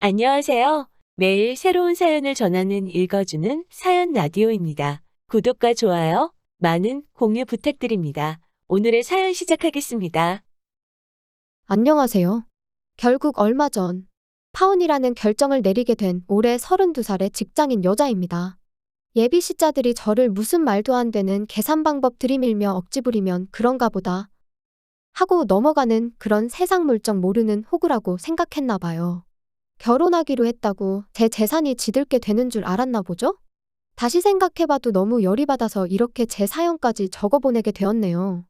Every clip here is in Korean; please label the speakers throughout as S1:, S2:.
S1: 안녕하세요. 매일 새로운 사연을 전하는 읽어주는 사연 라디오입니다. 구독과 좋아요, 많은 공유 부탁드립니다. 오늘의 사연 시작하겠습니다.
S2: 안녕하세요. 결국 얼마 전 파혼이라는 결정을 내리게 된 올해 32살의 직장인 여자입니다. 예비 시자들이 저를 무슨 말도 안 되는 계산 방법 들이밀며 억지 부리면 그런가 보다 하고 넘어가는 그런 세상 물정 모르는 호구라고 생각했나 봐요. 결혼하기로 했다고 제 재산이 지들게 되는 줄 알았나 보죠? 다시 생각해봐도 너무 열이 받아서 이렇게 제 사연까지 적어보내게 되었네요.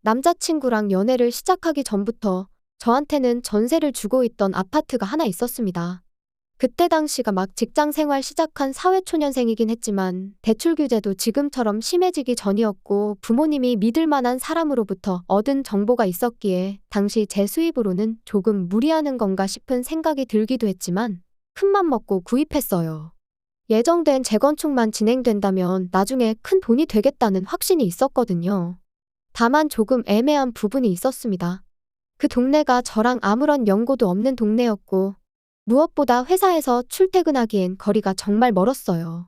S2: 남자친구랑 연애를 시작하기 전부터 저한테는 전세를 주고 있던 아파트가 하나 있었습니다. 그때 당시가 막 직장 생활 시작한 사회초년생이긴 했지만 대출 규제도 지금처럼 심해지기 전이었고 부모님이 믿을 만한 사람으로부터 얻은 정보가 있었기에 당시 제 수입으로는 조금 무리하는 건가 싶은 생각이 들기도 했지만 큰맘 먹고 구입했어요. 예정된 재건축만 진행된다면 나중에 큰 돈이 되겠다는 확신이 있었거든요. 다만 조금 애매한 부분이 있었습니다. 그 동네가 저랑 아무런 연고도 없는 동네였고 무엇보다 회사에서 출퇴근하기엔 거리가 정말 멀었어요.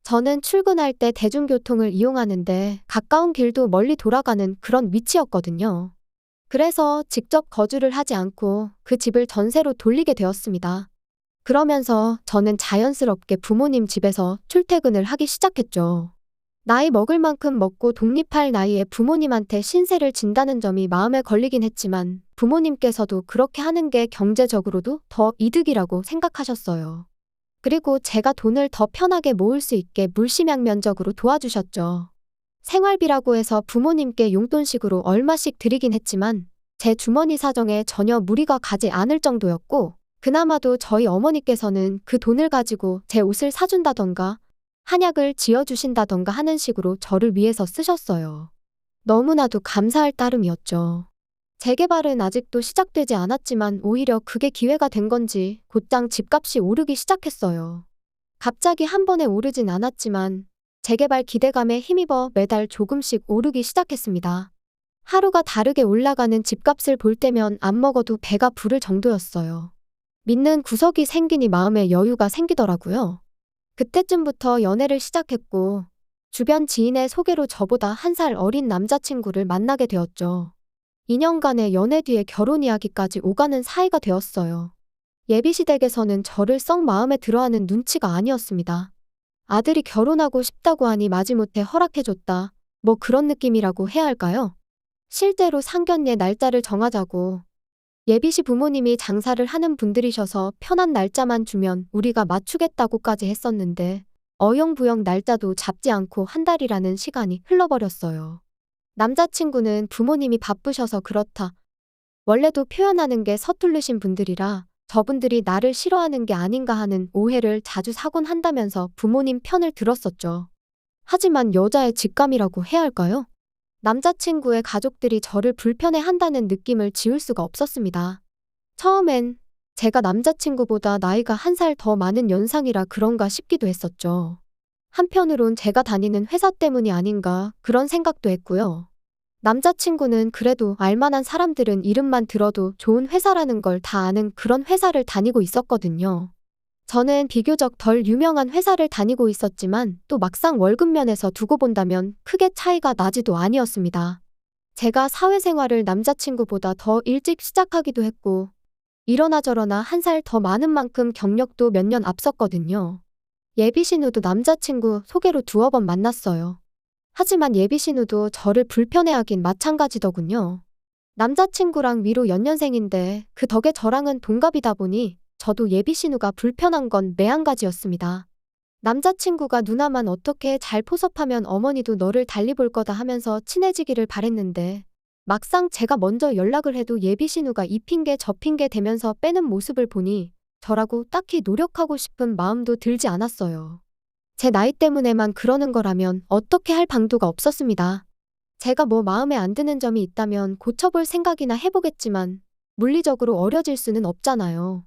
S2: 저는 출근할 때 대중교통을 이용하는데 가까운 길도 멀리 돌아가는 그런 위치였거든요. 그래서 직접 거주를 하지 않고 그 집을 전세로 돌리게 되었습니다. 그러면서 저는 자연스럽게 부모님 집에서 출퇴근을 하기 시작했죠. 나이 먹을 만큼 먹고 독립할 나이에 부모님한테 신세를 진다는 점이 마음에 걸리긴 했지만 부모님께서도 그렇게 하는 게 경제적으로도 더 이득이라고 생각하셨어요. 그리고 제가 돈을 더 편하게 모을 수 있게 물심양면적으로 도와주셨죠. 생활비라고 해서 부모님께 용돈식으로 얼마씩 드리긴 했지만 제 주머니 사정에 전혀 무리가 가지 않을 정도였고 그나마도 저희 어머니께서는 그 돈을 가지고 제 옷을 사준다던가 한약을 지어주신다던가 하는 식으로 저를 위해서 쓰셨어요. 너무나도 감사할 따름이었죠. 재개발은 아직도 시작되지 않았지만 오히려 그게 기회가 된 건지 곧장 집값이 오르기 시작했어요. 갑자기 한 번에 오르진 않았지만 재개발 기대감에 힘입어 매달 조금씩 오르기 시작했습니다. 하루가 다르게 올라가는 집값을 볼 때면 안 먹어도 배가 부를 정도였어요. 믿는 구석이 생기니 마음에 여유가 생기더라고요. 그때쯤부터 연애를 시작했고 주변 지인의 소개로 저보다 1살 어린 남자친구를 만나게 되었죠. 2년간의 연애 뒤에 결혼 이야기까지 오가는 사이가 되었어요. 예비시댁에서는 저를 썩 마음에 들어하는 눈치가 아니었습니다. 아들이 결혼하고 싶다고 하니 마지못해 허락해줬다. 뭐 그런 느낌이라고 해야 할까요? 실제로 상견례 날짜를 정하자고 예비시 부모님이 장사를 하는 분들이셔서 편한 날짜만 주면 우리가 맞추겠다고까지 했었는데 어영부영 날짜도 잡지 않고 한 달이라는 시간이 흘러버렸어요. 남자친구는 부모님이 바쁘셔서 그렇다. 원래도 표현하는 게 서툴르신 분들이라 저분들이 나를 싫어하는 게 아닌가 하는 오해를 자주 사곤 한다면서 부모님 편을 들었었죠. 하지만 여자의 직감이라고 해야 할까요? 남자친구의 가족들이 저를 불편해한다는 느낌을 지울 수가 없었습니다. 처음엔 제가 남자친구보다 나이가 1살 더 많은 연상이라 그런가 싶기도 했었죠. 한편으론 제가 다니는 회사 때문이 아닌가 그런 생각도 했고요. 남자친구는 그래도 알만한 사람들은 이름만 들어도 좋은 회사라는 걸 다 아는 그런 회사를 다니고 있었거든요. 저는 비교적 덜 유명한 회사를 다니고 있었지만 또 막상 월급 면에서 두고 본다면 크게 차이가 나지도 아니었습니다. 제가 사회생활을 남자친구보다 더 일찍 시작하기도 했고 이러나 저러나 1살 더 많은 만큼 경력도 몇 년 앞섰거든요. 예비신우도 남자친구 소개로 2번 만났어요. 하지만 예비신우도 저를 불편해하긴 마찬가지더군요. 남자친구랑 위로 연년생인데 그 덕에 저랑은 동갑이다 보니 저도 예비신우가 불편한 건 매한가지였습니다. 남자친구가 누나만 어떻게 잘 포섭하면 어머니도 너를 달리 볼 거다 하면서 친해지기를 바랬는데 막상 제가 먼저 연락을 해도 예비신우가 이 핑계 저 핑계 대면서 빼는 모습을 보니 저라고 딱히 노력하고 싶은 마음도 들지 않았어요. 제 나이 때문에만 그러는 거라면 어떻게 할 방도가 없었습니다. 제가 뭐 마음에 안 드는 점이 있다면 고쳐볼 생각이나 해보겠지만 물리적으로 어려질 수는 없잖아요.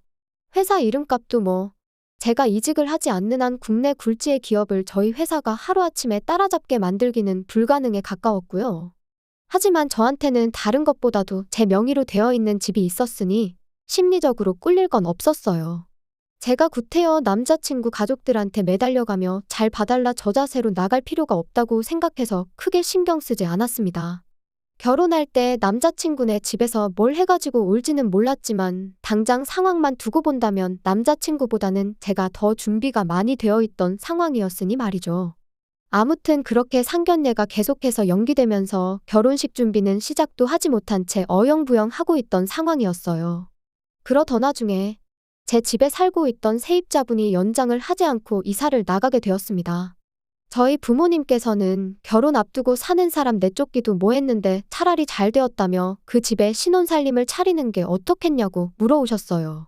S2: 회사 이름값도 뭐 제가 이직을 하지 않는 한 국내 굴지의 기업을 저희 회사가 하루아침에 따라잡게 만들기는 불가능에 가까웠고요. 하지만 저한테는 다른 것보다도 제 명의로 되어 있는 집이 있었으니 심리적으로 꿀릴 건 없었어요. 제가 구태여 남자친구 가족들한테 매달려가며 잘 봐달라 저 자세로 나갈 필요가 없다고 생각해서 크게 신경 쓰지 않았습니다. 결혼할 때 남자친구네 집에서 뭘 해가지고 올지는 몰랐지만 당장 상황만 두고 본다면 남자친구보다는 제가 더 준비가 많이 되어 있던 상황이었으니 말이죠. 아무튼 그렇게 상견례가 계속해서 연기되면서 결혼식 준비는 시작도 하지 못한 채 어영부영 하고 있던 상황이었어요. 그러던 와중에 제 집에 살고 있던 세입자분이 연장을 하지 않고 이사를 나가게 되었습니다. 저희 부모님께서는 결혼 앞두고 사는 사람 내쫓기도 뭐했는데 차라리 잘 되었다며 그 집에 신혼살림을 차리는 게 어떻겠냐고 물어오셨어요.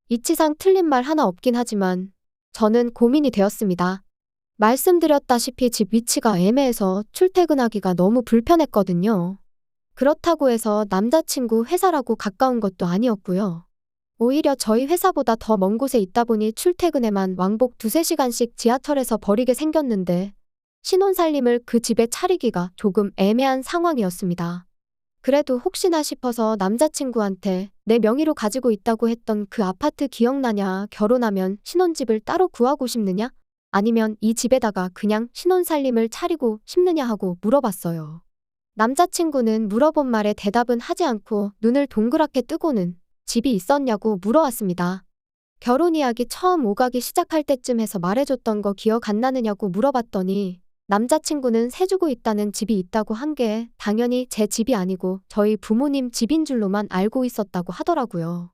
S2: 이치상 틀린 말 하나 없긴 하지만 저는 고민이 되었습니다. 말씀드렸다시피 집 위치가 애매해서 출퇴근하기가 너무 불편했거든요. 그렇다고 해서 남자친구 회사라고 가까운 것도 아니었고요. 오히려 저희 회사보다 더 먼 곳에 있다 보니 출퇴근에만 왕복 2~3시간씩 지하철에서 버리게 생겼는데 신혼살림을 그 집에 차리기가 조금 애매한 상황이었습니다. 그래도 혹시나 싶어서 남자친구한테 내 명의로 가지고 있다고 했던 그 아파트 기억나냐? 결혼하면 신혼집을 따로 구하고 싶느냐? 아니면 이 집에다가 그냥 신혼살림을 차리고 싶느냐 하고 물어봤어요. 남자친구는 물어본 말에 대답은 하지 않고 눈을 동그랗게 뜨고는 집이 있었냐고 물어왔습니다. 결혼 이야기 처음 오가기 시작할 때쯤 해서 말해줬던 거 기억 안 나느냐고 물어봤더니 남자친구는 세주고 있다는 집이 있다고 한 게 당연히 제 집이 아니고 저희 부모님 집인 줄로만 알고 있었다고 하더라고요.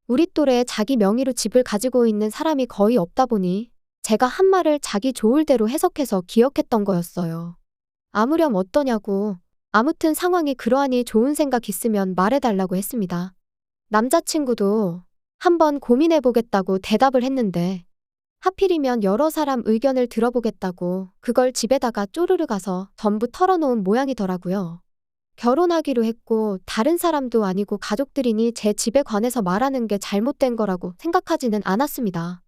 S2: 우리 또래 자기 명의로 집을 가지고 있는 사람이 거의 없다 보니 제가 한 말을 자기 좋을 대로 해석해서 기억했던 거였어요. 아무렴 어떠냐고, 아무튼 상황이 그러하니 좋은 생각 있으면 말해달라고 했습니다. 남자친구도 한번 고민해보겠다고 대답을 했는데 하필이면 여러 사람 의견을 들어보겠다고 그걸 집에다가 쪼르르 가서 전부 털어놓은 모양이더라고요. 결혼하기로 했고 다른 사람도 아니고 가족들이니 제 집에 관해서 말하는 게 잘못된 거라고 생각하지는 않았습니다.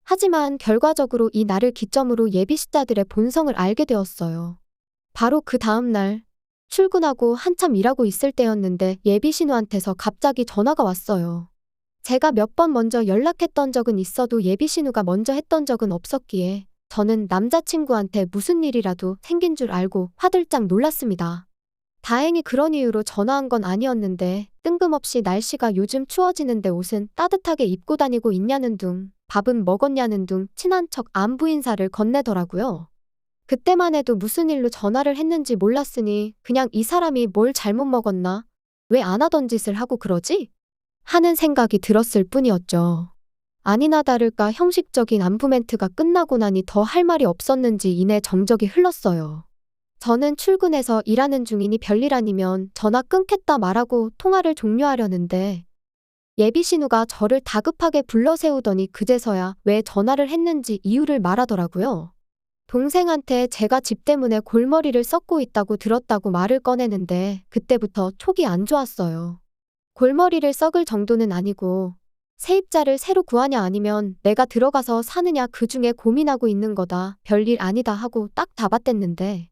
S2: 하지만 결과적으로 이 날을 기점으로 예비시자들의 본성을 알게 되었어요. 바로 그 다음 날 출근하고 한참 일하고 있을 때였는데 예비신우한테서 갑자기 전화가 왔어요. 제가 몇 번 먼저 연락했던 적은 있어도 예비신우가 먼저 했던 적은 없었기에 저는 남자친구한테 무슨 일이라도 생긴 줄 알고 화들짝 놀랐습니다. 다행히 그런 이유로 전화한 건 아니었는데 뜬금없이 날씨가 요즘 추워지는데 옷은 따뜻하게 입고 다니고 있냐는 둥, 밥은 먹었냐는 둥 친한 척 안부 인사를 건네더라고요. 그때만 해도 무슨 일로 전화를 했는지 몰랐으니 그냥 이 사람이 뭘 잘못 먹었나? 왜 안 하던 짓을 하고 그러지? 하는 생각이 들었을 뿐이었죠. 아니나 다를까 형식적인 안부 멘트가 끝나고 나니 더 할 말이 없었는지 이내 정적이 흘렀어요. 저는 출근해서 일하는 중이니 별일 아니면 전화 끊겠다 말하고 통화를 종료하려는데 예비신우가 저를 다급하게 불러세우더니 그제서야 왜 전화를 했는지 이유를 말하더라고요. 동생한테 제가 집 때문에 골머리를 썩고 있다고 들었다고 말을 꺼내는데 그때부터 촉이 안 좋았어요. 골머리를 썩을 정도는 아니고 세입자를 새로 구하냐 아니면 내가 들어가서 사느냐 그중에 고민하고 있는 거다. 별일 아니다 하고 딱 잡아댔는데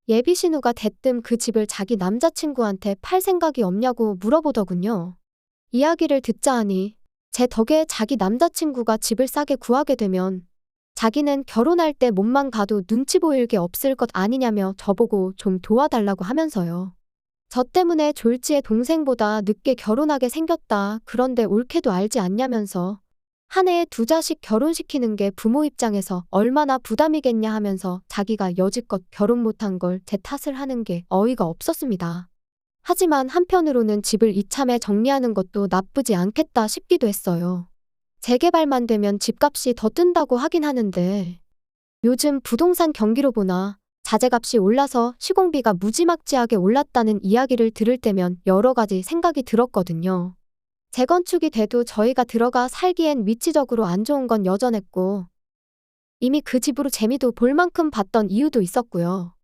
S2: 예비신우가 대뜸 그 집을 자기 남자친구한테 팔 생각이 없냐고 물어보더군요. 이야기를 듣자 하니 제 덕에 자기 남자친구가 집을 싸게 구하게 되면 자기는 결혼할 때 몸만 가도 눈치 보일 게 없을 것 아니냐며 저보고 좀 도와달라고 하면서요. 저 때문에 졸지에 동생보다 늦게 결혼하게 생겼다. 그런데 옳게도 알지 않냐면서 한 해에 2자식 결혼시키는 게 부모 입장에서 얼마나 부담이겠냐 하면서 자기가 여지껏 결혼 못한 걸 제 탓을 하는 게 어이가 없었습니다. 하지만 한편으로는 집을 이참에 정리하는 것도 나쁘지 않겠다 싶기도 했어요. 재개발만 되면 집값이 더 뜬다고 하긴 하는데 요즘 부동산 경기로 보나 자재값이 올라서 시공비가 무지막지하게 올랐다는 이야기를 들을 때면 여러 가지 생각이 들었거든요. 재건축이 돼도 저희가 들어가 살기엔 위치적으로 안 좋은 건 여전했고 이미 그 집으로 재미도 볼 만큼 봤던 이유도 있었고요.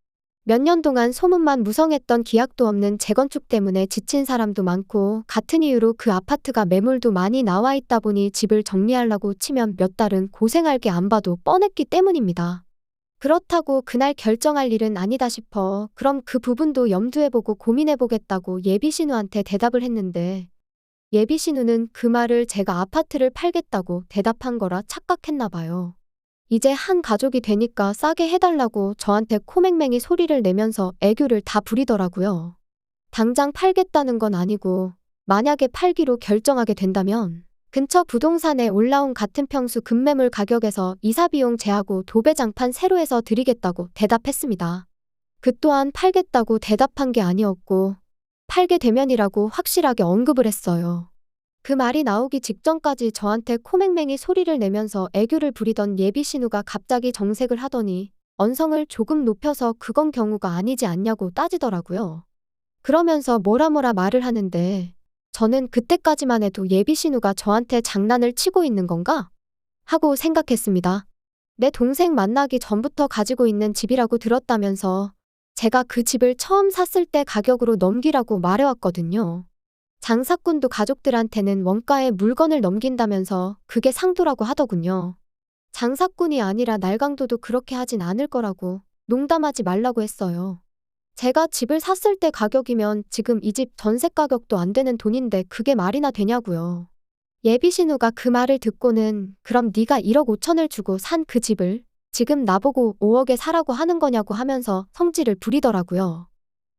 S2: 몇 년 동안 소문만 무성했던 기약도 없는 재건축 때문에 지친 사람도 많고 같은 이유로 그 아파트가 매물도 많이 나와 있다 보니 집을 정리하려고 치면 몇 달은 고생할 게 안 봐도 뻔했기 때문입니다. 그렇다고 그날 결정할 일은 아니다 싶어 그럼 그 부분도 염두해보고 고민해보겠다고 예비신우한테 대답을 했는데 예비 신우는 그 말을 제가 아파트를 팔겠다고 대답한 거라 착각했나 봐요. 이제 한 가족이 되니까 싸게 해달라고 저한테 코맹맹이 소리를 내면서 애교를 다 부리더라고요. 당장 팔겠다는 건 아니고 만약에 팔기로 결정하게 된다면 근처 부동산에 올라온 같은 평수 급매물 가격에서 이사비용 제하고 도배장판 새로 해서 드리겠다고 대답했습니다. 그 또한 팔겠다고 대답한 게 아니었고 팔게 되면이라고 확실하게 언급을 했어요. 그 말이 나오기 직전까지 저한테 코맹맹이 소리를 내면서 애교를 부리던 예비 신우가 갑자기 정색을 하더니 언성을 조금 높여서 그건 경우가 아니지 않냐고 따지더라고요. 그러면서 뭐라 말을 하는데 저는 그때까지만 해도 예비 신우가 저한테 장난을 치고 있는 건가? 하고 생각했습니다. 내 동생 만나기 전부터 가지고 있는 집이라고 들었다면서 제가 그 집을 처음 샀을 때 가격으로 넘기라고 말해왔거든요. 장사꾼도 가족들한테는 원가에 물건을 넘긴다면서 그게 상도라고 하더군요. 장사꾼이 아니라 날강도도 그렇게 하진 않을 거라고 농담하지 말라고 했어요. 제가 집을 샀을 때 가격이면 지금 이 집 전세 가격도 안 되는 돈인데 그게 말이나 되냐고요. 예비 신우가 그 말을 듣고는 그럼 네가 1억 5천을 주고 산 그 집을 지금 나보고 5억에 사라고 하는 거냐고 하면서 성질을 부리더라고요.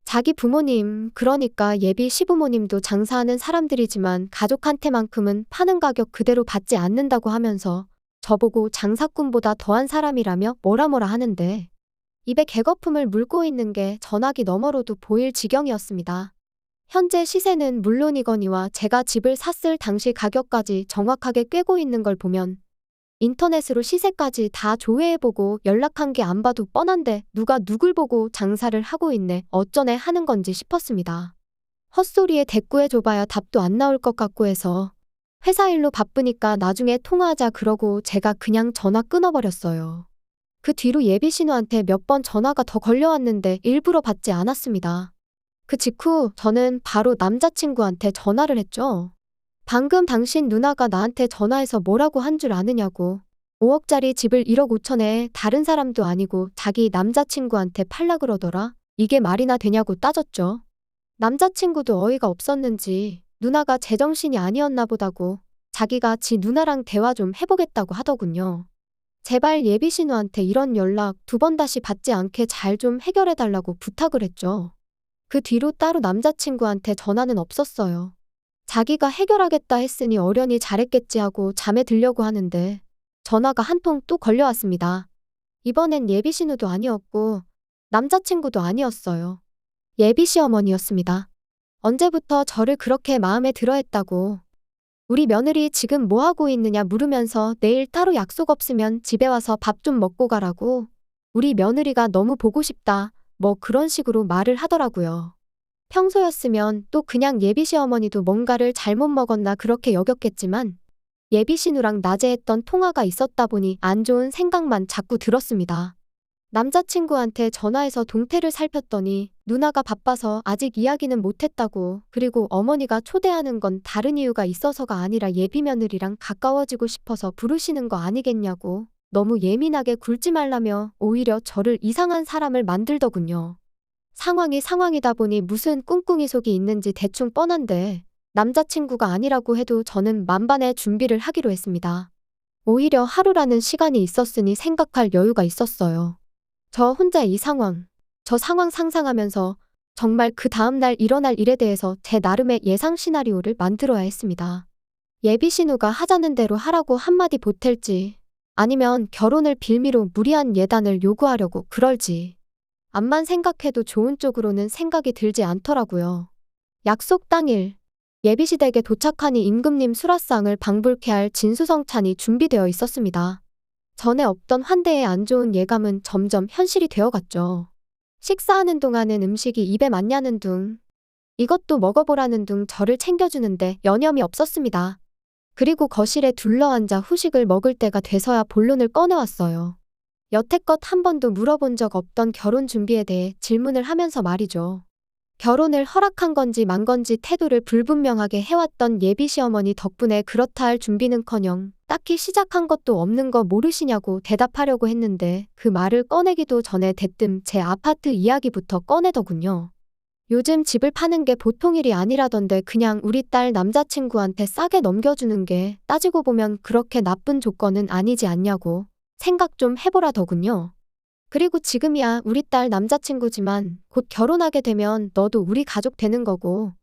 S2: 자기 부모님, 그러니까 예비 시부모님도 장사하는 사람들이지만 가족한테만큼은 파는 가격 그대로 받지 않는다고 하면서 저보고 장사꾼보다 더한 사람이라며 뭐라 하는데 입에 개거품을 물고 있는 게 전화기 너머로도 보일 지경이었습니다. 현재 시세는 물론이거니와 제가 집을 샀을 당시 가격까지 정확하게 꿰고 있는 걸 보면 인터넷으로 시세까지 다 조회해보고 연락한 게 안 봐도 뻔한데 누가 누굴 보고 장사를 하고 있네 어쩌네 하는 건지 싶었습니다. 헛소리에 대꾸해줘봐야 답도 안 나올 것 같고 해서 회사 일로 바쁘니까 나중에 통화하자 그러고 제가 그냥 전화 끊어버렸어요. 그 뒤로 예비 신우한테 몇 번 전화가 더 걸려왔는데 일부러 받지 않았습니다. 그 직후 저는 바로 남자친구한테 전화를 했죠. 방금 당신 누나가 나한테 전화해서 뭐라고 한 줄 아느냐고. 5억짜리 집을 1억 5천에 다른 사람도 아니고 자기 남자친구한테 팔라 그러더라. 이게 말이나 되냐고 따졌죠. 남자친구도 어이가 없었는지 누나가 제정신이 아니었나 보다고 자기가 지 누나랑 대화 좀 해보겠다고 하더군요. 제발 예비 신우한테 이런 연락 2번 다시 받지 않게 잘 좀 해결해달라고 부탁을 했죠. 그 뒤로 따로 남자친구한테 전화는 없었어요. 자기가 해결하겠다 했으니 어련히 잘했겠지 하고 잠에 들려고 하는데 전화가 한 통 또 걸려왔습니다. 이번엔 예비 신우도 아니었고 남자친구도 아니었어요. 예비 시어머니였습니다. 언제부터 저를 그렇게 마음에 들어 했다고. 우리 며느리 지금 뭐 하고 있느냐 물으면서 내일 따로 약속 없으면 집에 와서 밥 좀 먹고 가라고. 우리 며느리가 너무 보고 싶다. 뭐 그런 식으로 말을 하더라고요. 평소였으면 또 그냥 예비 시어머니도 뭔가를 잘못 먹었나 그렇게 여겼겠지만 예비 신우랑 낮에 했던 통화가 있었다 보니 안 좋은 생각만 자꾸 들었습니다. 남자친구한테 전화해서 동태를 살폈더니 누나가 바빠서 아직 이야기는 못했다고, 그리고 어머니가 초대하는 건 다른 이유가 있어서가 아니라 예비 며느리랑 가까워지고 싶어서 부르시는 거 아니겠냐고 너무 예민하게 굴지 말라며 오히려 저를 이상한 사람을 만들더군요. 상황이 상황이다 보니 무슨 꿍꿍이 속이 있는지 대충 뻔한데 남자친구가 아니라고 해도 저는 만반의 준비를 하기로 했습니다. 오히려 하루라는 시간이 있었으니 생각할 여유가 있었어요. 저 혼자 저 상황 상상하면서 정말 그 다음날 일어날 일에 대해서 제 나름의 예상 시나리오를 만들어야 했습니다. 예비 신우가 하자는 대로 하라고 한마디 보탤지 아니면 결혼을 빌미로 무리한 예단을 요구하려고 그럴지 암만 생각해도 좋은 쪽으로는 생각이 들지 않더라고요. 약속 당일 예비시댁에 도착하니 임금님 수라상을 방불케 할 진수성찬이 준비되어 있었습니다. 전에 없던 환대의 안 좋은 예감은 점점 현실이 되어갔죠. 식사하는 동안은 음식이 입에 맞냐는 둥, 이것도 먹어보라는 둥 저를 챙겨주는데 여념이 없었습니다. 그리고 거실에 둘러앉아 후식을 먹을 때가 돼서야 본론을 꺼내왔어요. 여태껏 한 번도 물어본 적 없던 결혼 준비에 대해 질문을 하면서 말이죠. 결혼을 허락한 건지 만 건지 태도를 불분명하게 해왔던 예비 시어머니 덕분에 그렇다 할 준비는커녕 딱히 시작한 것도 없는 거 모르시냐고 대답하려고 했는데 그 말을 꺼내기도 전에 대뜸 제 아파트 이야기부터 꺼내더군요. 요즘 집을 파는 게 보통 일이 아니라던데 그냥 우리 딸 남자친구한테 싸게 넘겨주는 게 따지고 보면 그렇게 나쁜 조건은 아니지 않냐고 생각 좀 해보라더군요. 그리고 지금이야 우리 딸 남자친구지만 곧 결혼하게 되면 너도 우리 가족 되는 거고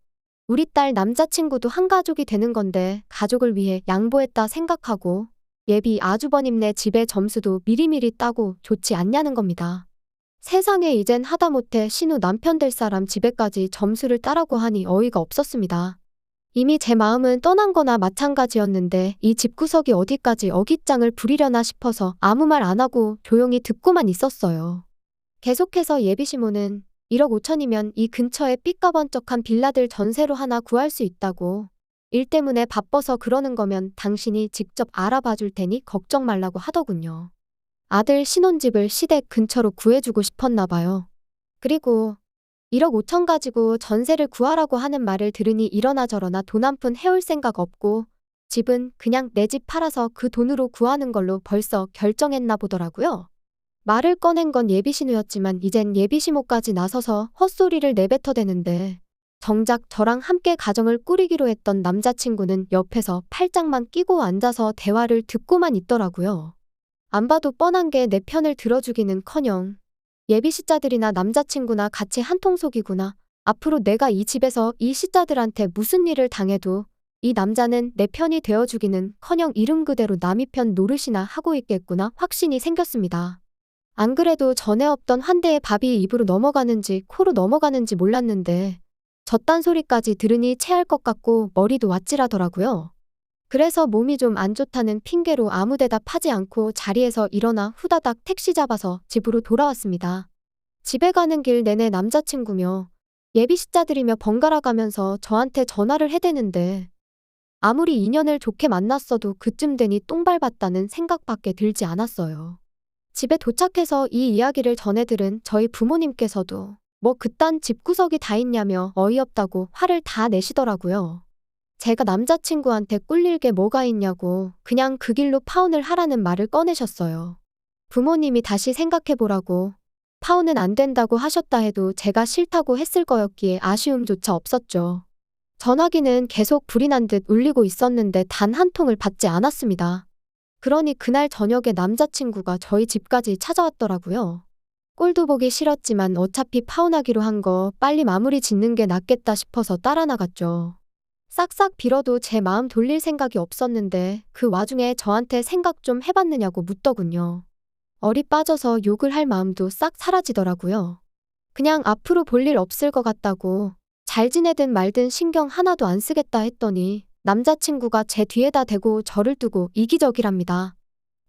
S2: 우리 딸 남자친구도 한 가족이 되는 건데 가족을 위해 양보했다 생각하고 예비 아주버님네 집의 점수도 미리미리 따고 좋지 않냐는 겁니다. 세상에 이젠 하다못해 신우 남편 될 사람 집에까지 점수를 따라고 하니 어이가 없었습니다. 이미 제 마음은 떠난 거나 마찬가지였는데 이 집구석이 어디까지 어깃장을 부리려나 싶어서 아무 말 안 하고 조용히 듣고만 있었어요. 계속해서 예비시모는 1억 5천이면 이 근처에 삐까번쩍한 빌라들 전세로 하나 구할 수 있다고. 일 때문에 바빠서 그러는 거면 당신이 직접 알아봐 줄 테니 걱정 말라고 하더군요. 아들 신혼집을 시댁 근처로 구해주고 싶었나 봐요. 그리고 1억 5천 가지고 전세를 구하라고 하는 말을 들으니 이러나 저러나 돈 한 푼 해올 생각 없고 집은 그냥 내 집 팔아서 그 돈으로 구하는 걸로 벌써 결정했나 보더라고요. 말을 꺼낸 건 예비신우였지만 이젠 예비시모까지 나서서 헛소리를 내뱉어대는데 정작 저랑 함께 가정을 꾸리기로 했던 남자친구는 옆에서 팔짱만 끼고 앉아서 대화를 듣고만 있더라고요. 안 봐도 뻔한 게 내 편을 들어주기는커녕 예비시자들이나 남자친구나 같이 한통속이구나. 앞으로 내가 이 집에서 이 시자들한테 무슨 일을 당해도 이 남자는 내 편이 되어주기는커녕 이름 그대로 남이 편 노릇이나 하고 있겠구나 확신이 생겼습니다. 안 그래도 전에 없던 환대의 밥이 입으로 넘어가는지 코로 넘어가는지 몰랐는데 저딴 소리까지 들으니 체할 것 같고 머리도 아찔하더라고요. 그래서 몸이 좀 안 좋다는 핑계로 아무 데다 파지 않고 자리에서 일어나 후다닥 택시 잡아서 집으로 돌아왔습니다. 집에 가는 길 내내 남자친구며 예비시자들이며 번갈아 가면서 저한테 전화를 해대는데 아무리 인연을 좋게 만났어도 그쯤 되니 똥 밟았다는 생각밖에 들지 않았어요. 집에 도착해서 이 이야기를 전해들은 저희 부모님께서도 뭐 그딴 집구석이 다 있냐며 어이없다고 화를 다 내시더라고요. 제가 남자친구한테 꿀릴 게 뭐가 있냐고 그냥 그 길로 파혼을 하라는 말을 꺼내셨어요. 부모님이 다시 생각해보라고 파혼은 안 된다고 하셨다 해도 제가 싫다고 했을 거였기에 아쉬움조차 없었죠. 전화기는 계속 불이 난 듯 울리고 있었는데 단 한 통을 받지 않았습니다. 그러니 그날 저녁에 남자친구가 저희 집까지 찾아왔더라고요. 꼴도 보기 싫었지만 어차피 파혼하기로 한 거 빨리 마무리 짓는 게 낫겠다 싶어서 따라 나갔죠. 싹싹 빌어도 제 마음 돌릴 생각이 없었는데 그 와중에 저한테 생각 좀 해봤느냐고 묻더군요. 얼이 빠져서 욕을 할 마음도 싹 사라지더라고요. 그냥 앞으로 볼 일 없을 것 같다고 잘 지내든 말든 신경 하나도 안 쓰겠다 했더니 남자친구가 제 뒤에다 대고 저를 두고 이기적이랍니다.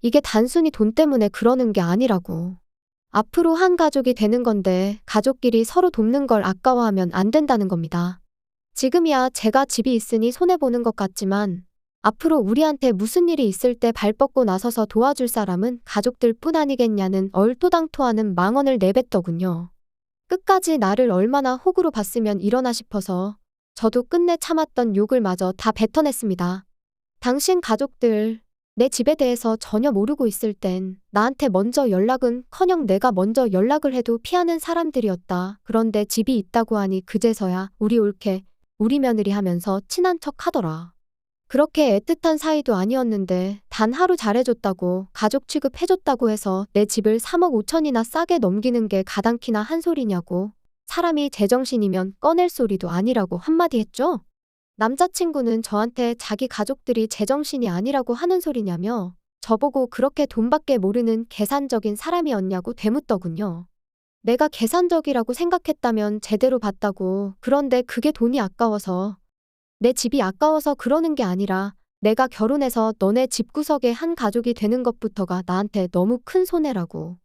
S2: 이게 단순히 돈 때문에 그러는 게 아니라고. 앞으로 한 가족이 되는 건데 가족끼리 서로 돕는 걸 아까워하면 안 된다는 겁니다. 지금이야 제가 집이 있으니 손해보는 것 같지만 앞으로 우리한테 무슨 일이 있을 때 발 뻗고 나서서 도와줄 사람은 가족들 뿐 아니겠냐는 얼토당토하는 망언을 내뱉더군요. 끝까지 나를 얼마나 호구로 봤으면 이러나 싶어서 저도 끝내 참았던 욕을 마저 다 뱉어냈습니다. 당신 가족들 내 집에 대해서 전혀 모르고 있을 땐 나한테 먼저 연락은커녕 내가 먼저 연락을 해도 피하는 사람들이었다. 그런데 집이 있다고 하니 그제서야 우리 올케 우리 며느리 하면서 친한 척 하더라. 그렇게 애틋한 사이도 아니었는데 단 하루 잘해줬다고 가족 취급해줬다고 해서 내 집을 3억 5천이나 싸게 넘기는 게 가당키나 한 소리냐고. 사람이 제정신이면 꺼낼 소리도 아니라고 한마디 했죠. 남자친구는 저한테 자기 가족들이 제정신이 아니라고 하는 소리냐며 저보고 그렇게 돈밖에 모르는 계산적인 사람이었냐고 되묻더군요. 내가 계산적이라고 생각했다면 제대로 봤다고. 그런데 그게 돈이 아까워서 내 집이 아까워서 그러는 게 아니라 내가 결혼해서 너네 집구석에 한 가족이 되는 것부터가 나한테 너무 큰 손해라고.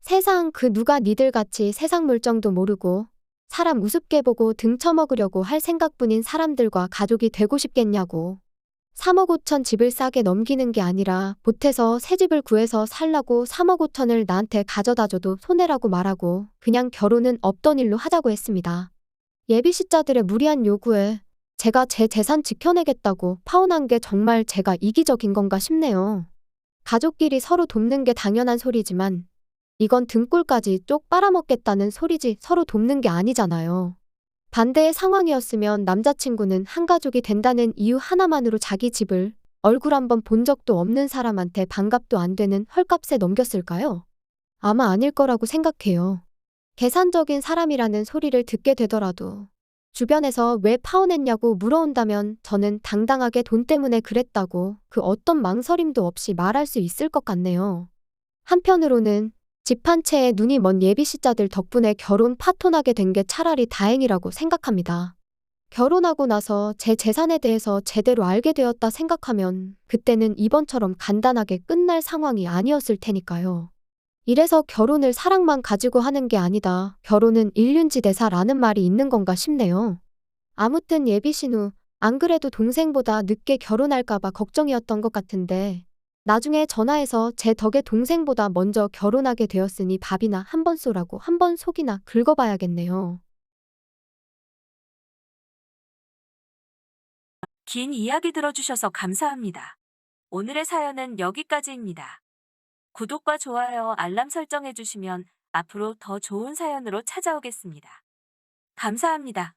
S2: 세상 그 누가 니들같이 세상 물정도 모르고 사람 우습게 보고 등 쳐먹으려고 할 생각뿐인 사람들과 가족이 되고 싶겠냐고. 3억 5천 집을 싸게 넘기는 게 아니라 보태서 새 집을 구해서 살라고 3억 5천을 나한테 가져다줘도 손해라고 말하고 그냥 결혼은 없던 일로 하자고 했습니다. 예비시자들의 무리한 요구에 제가 제 재산 지켜내겠다고 파혼한 게 정말 제가 이기적인 건가 싶네요. 가족끼리 서로 돕는 게 당연한 소리지만 이건 등골까지 쪽 빨아먹겠다는 소리지 서로 돕는 게 아니잖아요. 반대의 상황이었으면 남자친구는 한 가족이 된다는 이유 하나만으로 자기 집을 얼굴 한번 본 적도 없는 사람한테 반갑도 안 되는 헐값에 넘겼을까요? 아마 아닐 거라고 생각해요. 계산적인 사람이라는 소리를 듣게 되더라도 주변에서 왜 파혼했냐고 물어온다면 저는 당당하게 돈 때문에 그랬다고 그 어떤 망설임도 없이 말할 수 있을 것 같네요. 한편으로는 집 한 채에 눈이 먼 예비시자들 덕분에 결혼 파토나게 된 게 차라리 다행이라고 생각합니다. 결혼하고 나서 제 재산에 대해서 제대로 알게 되었다 생각하면 그때는 이번처럼 간단하게 끝날 상황이 아니었을 테니까요. 이래서 결혼을 사랑만 가지고 하는 게 아니다. 결혼은 일륜지대사라는 말이 있는 건가 싶네요. 아무튼 예비 신우, 안 그래도 동생보다 늦게 결혼할까봐 걱정이었던 것 같은데 나중에 전화해서 제 덕에 동생보다 먼저 결혼하게 되었으니 밥이나 한 번 쏘라고 한 번 속이나 긁어봐야겠네요.
S1: 긴 이야기 들어주셔서 감사합니다. 오늘의 사연은 여기까지입니다. 구독과 좋아요, 알람 설정해주시면 앞으로 더 좋은 사연으로 찾아오겠습니다. 감사합니다.